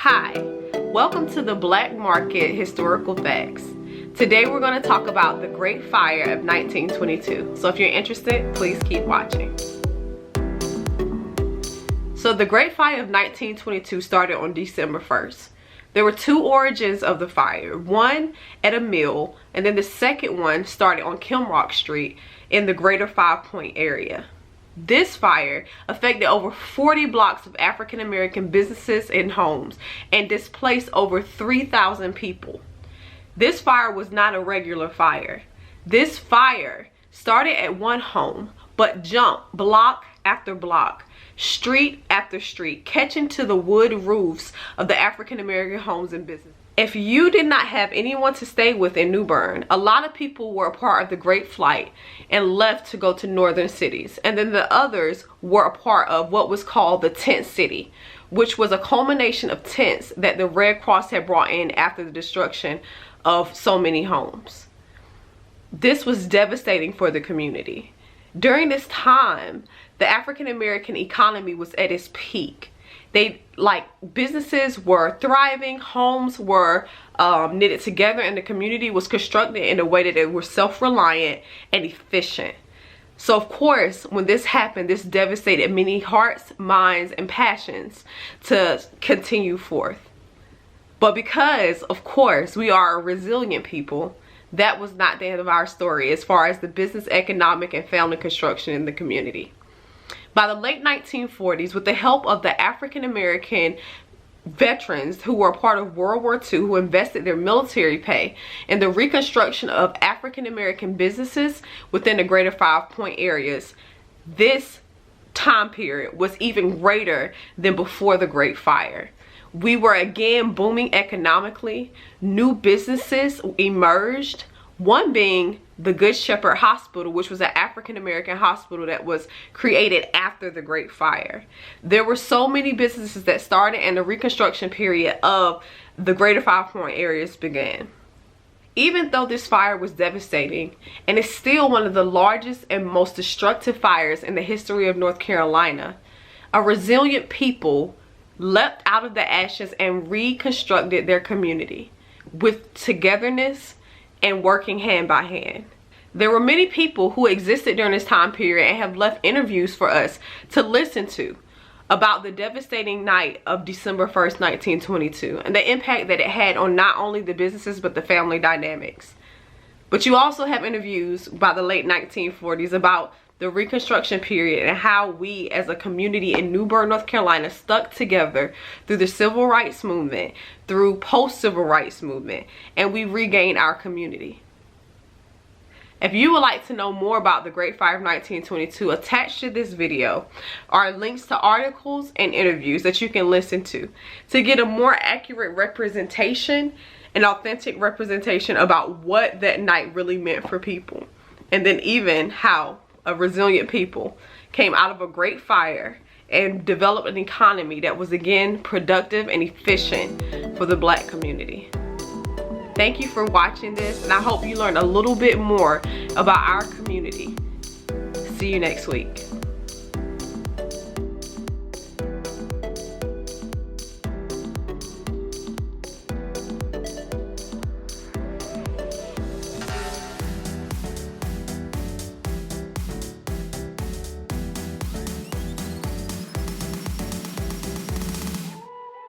Hi, welcome to the Black Market Historical Facts. Today we're going to talk about the Great Fire of 1922. So if you're interested, please keep watching. So the Great Fire of 1922 started on December 1st. There were two origins of the fire, one at a mill, and then the second one started on Kilmrock Street in the greater Five Point area. This fire affected over 40 blocks of African American businesses and homes and displaced over 3,000 people. This fire was not a regular fire. This fire started at one home but jumped block after block, street after street, catching to the wood roofs of the African American homes and businesses. If you did not have anyone to stay with in New Bern, a lot of people were a part of the Great Flight and left to go to northern cities. And then the others were a part of what was called the Tent City, which was a culmination of tents that the Red Cross had brought in after the destruction of so many homes. This was devastating for the community. During this time, the African American economy was at its peak. Businesses were thriving, homes were knitted together, and the community was constructed in a way that they were self-reliant and efficient. So of course, when this happened, this devastated many hearts, minds, and passions to continue forth. But because, of course, we are a resilient people, that was not the end of our story as far as the business, economic, and family construction in the community. By the late 1940s, with the help of the African American veterans who were a part of World War II, who invested their military pay in the reconstruction of African American businesses within the greater Five Point areas, this time period was even greater than before the Great Fire. We were again booming economically. New businesses emerged, one being the Good Shepherd Hospital, which was an African American hospital that was created after the Great Fire. There were so many businesses that started, and the reconstruction period of the greater Five Point areas began. Even though this fire was devastating, and it's still one of the largest and most destructive fires in the history of North Carolina, a resilient people leapt out of the ashes and reconstructed their community with togetherness and working hand by hand. There were many people who existed during this time period and have left interviews for us to listen to about the devastating night of December 1st, 1922, and the impact that it had on not only the businesses but the family dynamics. But you also have interviews by the late 1940s about the Reconstruction period and how we as a community in New Bern, North Carolina stuck together through the Civil Rights Movement, through post-Civil Rights Movement, and we regained our community. If you would like to know more about the Great Fire of 1922, attached to this video are links to articles and interviews that you can listen to get a more accurate representation, an authentic representation about what that night really meant for people, and then even how a resilient people came out of a great fire and developed an economy that was again productive and efficient for the Black community. Thank you for watching this, and I hope you learned a little bit more about our community. See you next week.